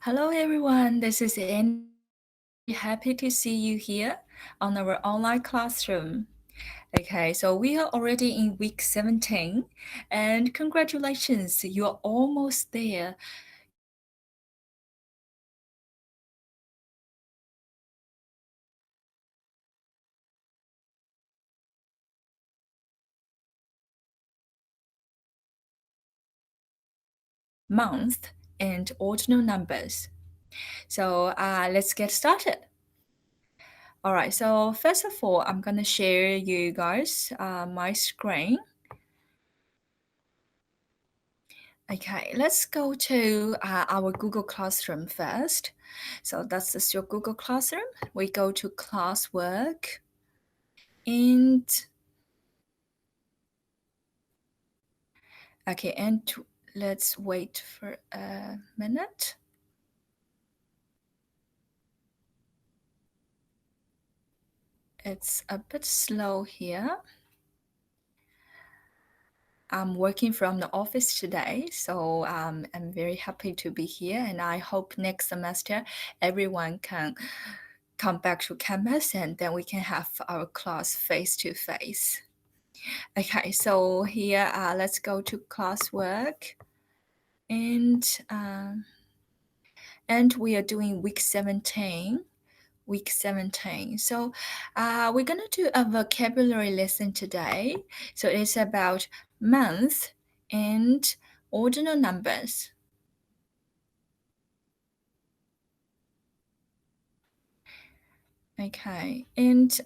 Hello, everyone. This is Annie. Happy to see you here on our online classroom. Okay, so we are already in week 17, and congratulations, you're almost there. Month and ordinal numbers. So let's get started. All right, so first of all, I'm going to share you guys my screen. Okay, let's go to our Google Classroom first. So that's just your Google Classroom. We go to classwork and okay, and let's wait for a minute. It's a bit slow here. I'm working from the office today, so I'm very happy to be here, and I hope next semester everyone can come back to campus and then we can have our class face to face. Okay, so here let's go to classwork, and we are doing week 17. Week 17. So we're going to do a vocabulary lesson today. So it's about month and ordinal numbers. Okay, and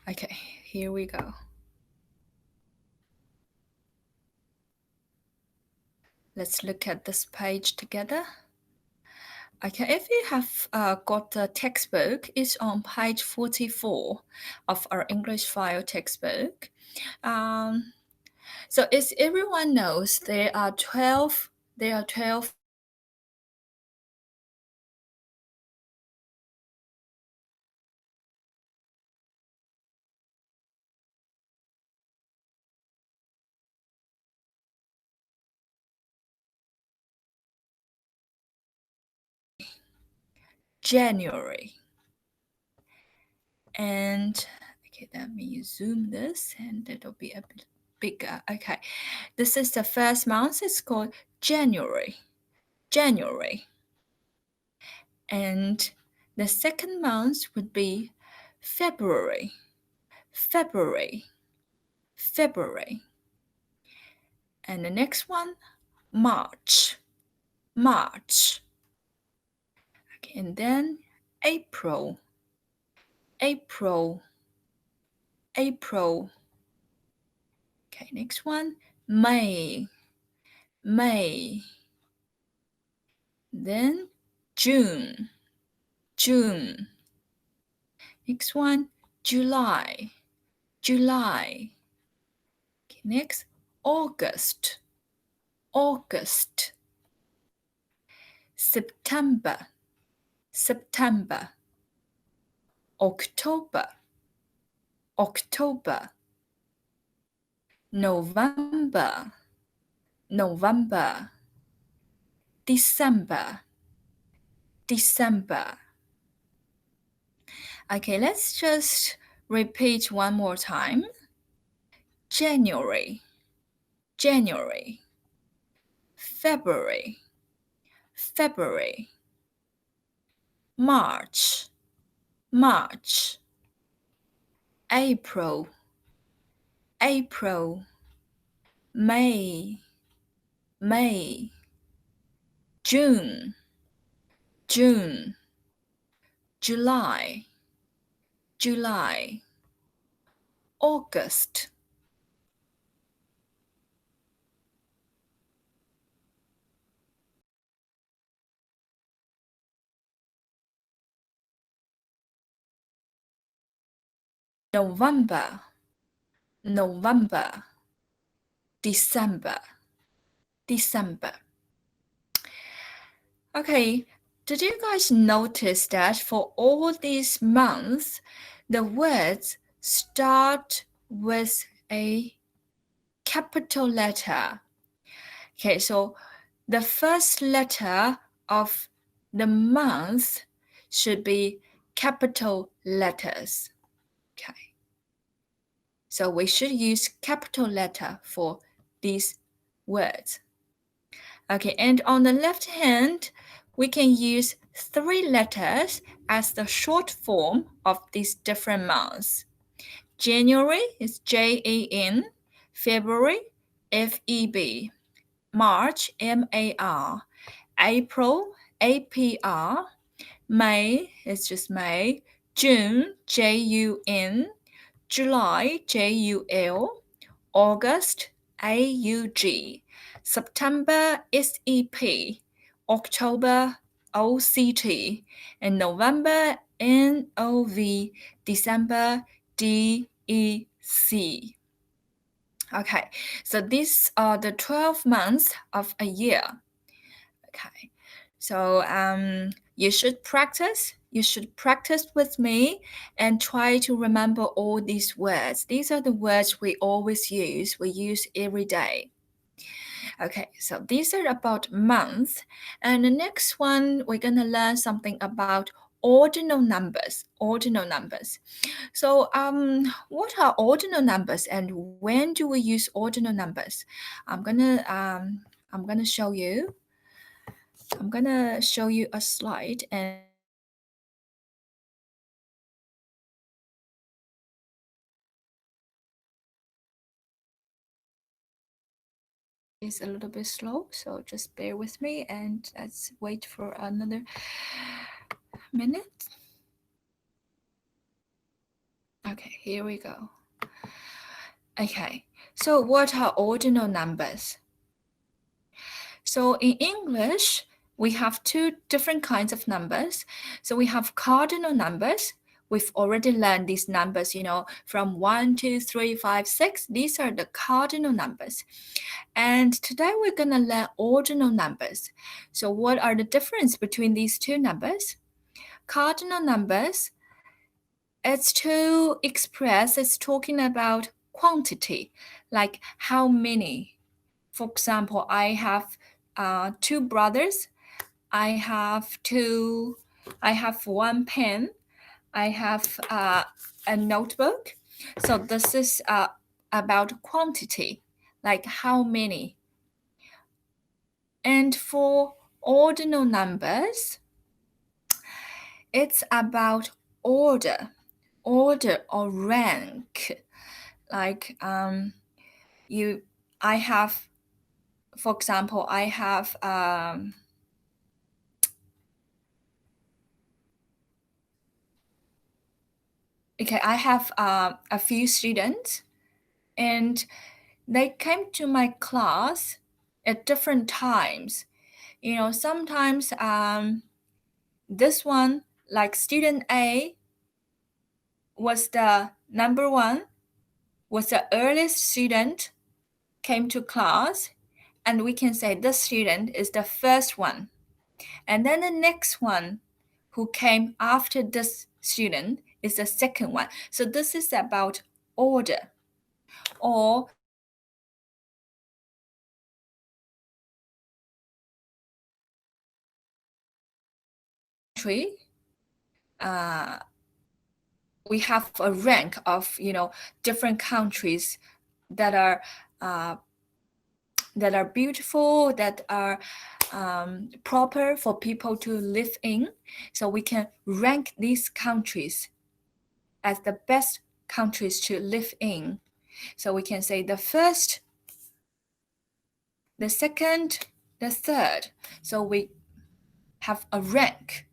okay, here we go. Let's look at this page together. Okay, if you have got the textbook, it's on page 44 of our English file textbook. So as everyone knows, there are 12 January. And okay, let me zoom this and it'll be a bit bigger. Okay, this is the first month. It's called January. January. And the second month would be February. February. February. And the next one, March. March. Okay, and then April. April. April. Okay, next one, May. May. Then June. June. Next one, July. July. Okay, next, August. August. September. September. October. October. November. November. December. December. Okay, let's just repeat one more time. January. January. February. February. March. March. April. April. May. May. June. June. July. July. August. November. November. December. December. Okay, did you guys notice that for all these months, the words start with a capital letter? Okay, so the first letter of the month should be capital letters. Okay. So we should use capital letter for these words. Okay, and on the left hand, we can use 3 letters as the short form of these different months. January is Jan, February, Feb, March, Mar, April, Apr, May is just May, June, Jun, July, Jul, August, Aug, September, Sep, October, Oct, and November, Nov, December, Dec. Okay, so these are the 12 months of a year. Okay, so you should practice. You should practice with me and try to remember all these words. These are the words we always use. We use every day. Okay, so these are about months. And the next one, we're going to learn something about ordinal numbers. Ordinal numbers. So what are ordinal numbers and when do we use ordinal numbers? I'm gonna show you. I'm gonna show you a slide and it's a little bit slow, so just bear with me and let's wait for another minute. Okay, here we go. Okay, so what are ordinal numbers? So in English, we have 2 different kinds of numbers. So we have cardinal numbers. We've already learned these numbers, from 1, 2, 3, 5, 6. These are the cardinal numbers. And today we're going to learn ordinal numbers. So what are the difference between these 2 numbers? Cardinal numbers, it's to express, it's talking about quantity, like how many. For example, I have 2 brothers. I have 1 pen. I have a notebook. So this is about quantity, like how many. And for ordinal numbers, it's about order or rank. Like I have, for example, I have I have a few students, and they came to my class at different times. Sometimes this one, like student A, was the number 1, was the earliest student, came to class, and we can say this student is the first one. And then the next one who came after this student is the second one. So this is about order. Or we have a rank of different countries that are beautiful, that are proper for people to live in. So we can rank these countries as the best countries to live in. So we can say the first, the second, the third. So we have a rank.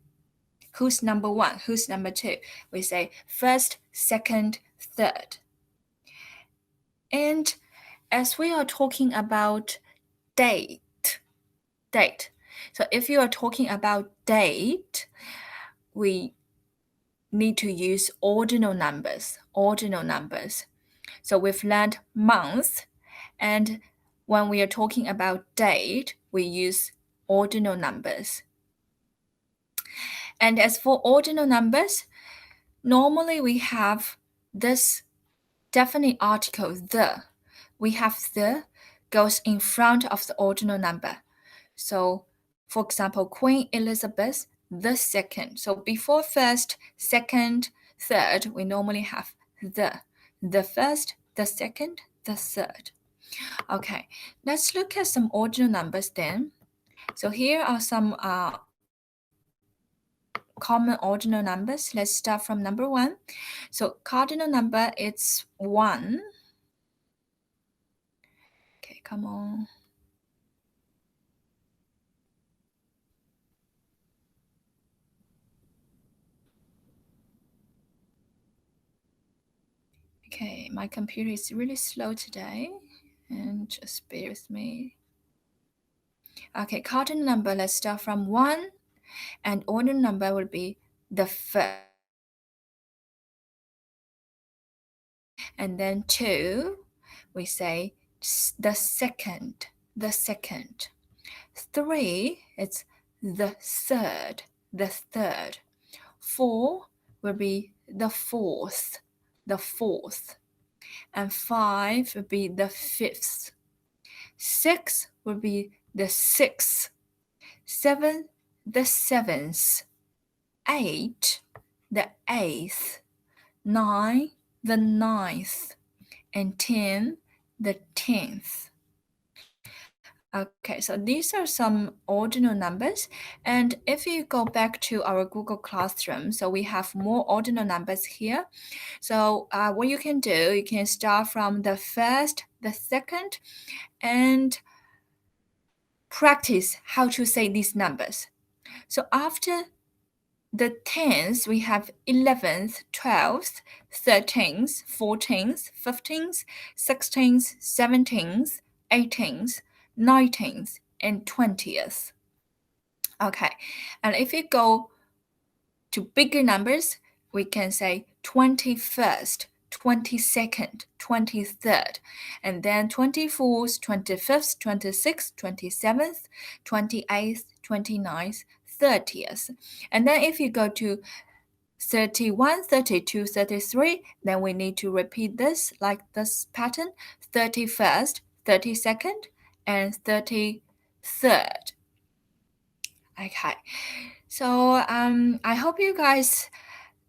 Who's number 1? Who's number 2? We say first, second, third. And as we are talking about date. So if you are talking about date, we need to use ordinal numbers. So we've learned month, and when we are talking about date, we use ordinal numbers. And as for ordinal numbers, normally we have this definite article, the. We have the goes in front of the ordinal number. So, for example, Queen Elizabeth the second. So before first, second, third, we normally have the first, the second, the third. Okay, let's look at some ordinal numbers then. So here are some common ordinal numbers. Let's start from number 1. So cardinal number, it's 1. Okay, come on. Okay, my computer is really slow today, and just bear with me. Okay, cardinal number, let's start from 1, and ordinal number will be the first. And then 2, we say the second, the second. 3, it's the third, the third. 4 will be the fourth, the fourth. And 5 will be the fifth. 6 will be the sixth. 7, the seventh. 8, the eighth. 9, the ninth. And 10, the 10th. Okay, so these are some ordinal numbers. And if you go back to our Google Classroom, so we have more ordinal numbers here. So what you can do, you can start from the first, the second, and practice how to say these numbers. So after the tens, we have 11th, 12th, 13th, 14th, 15th, 16th, 17th, 18th, 19th, and 20th. Okay, and if you go to bigger numbers, we can say 21st, 22nd, 23rd, and then 24th, 25th, 26th, 27th, 28th, 29th, 30th. And then if you go to 31, 32, 33, then we need to repeat this like this pattern: 31st, 32nd, and 33rd. Okay, so I hope you guys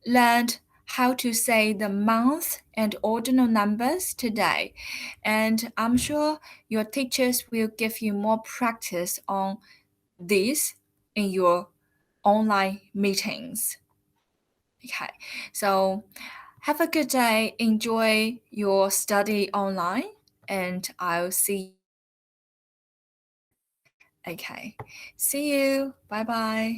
learned how to say the month and ordinal numbers today, and I'm sure your teachers will give you more practice on this in your online meetings. Okay, so have a good day, enjoy your study online, and I'll see you. Okay, see you. Bye bye.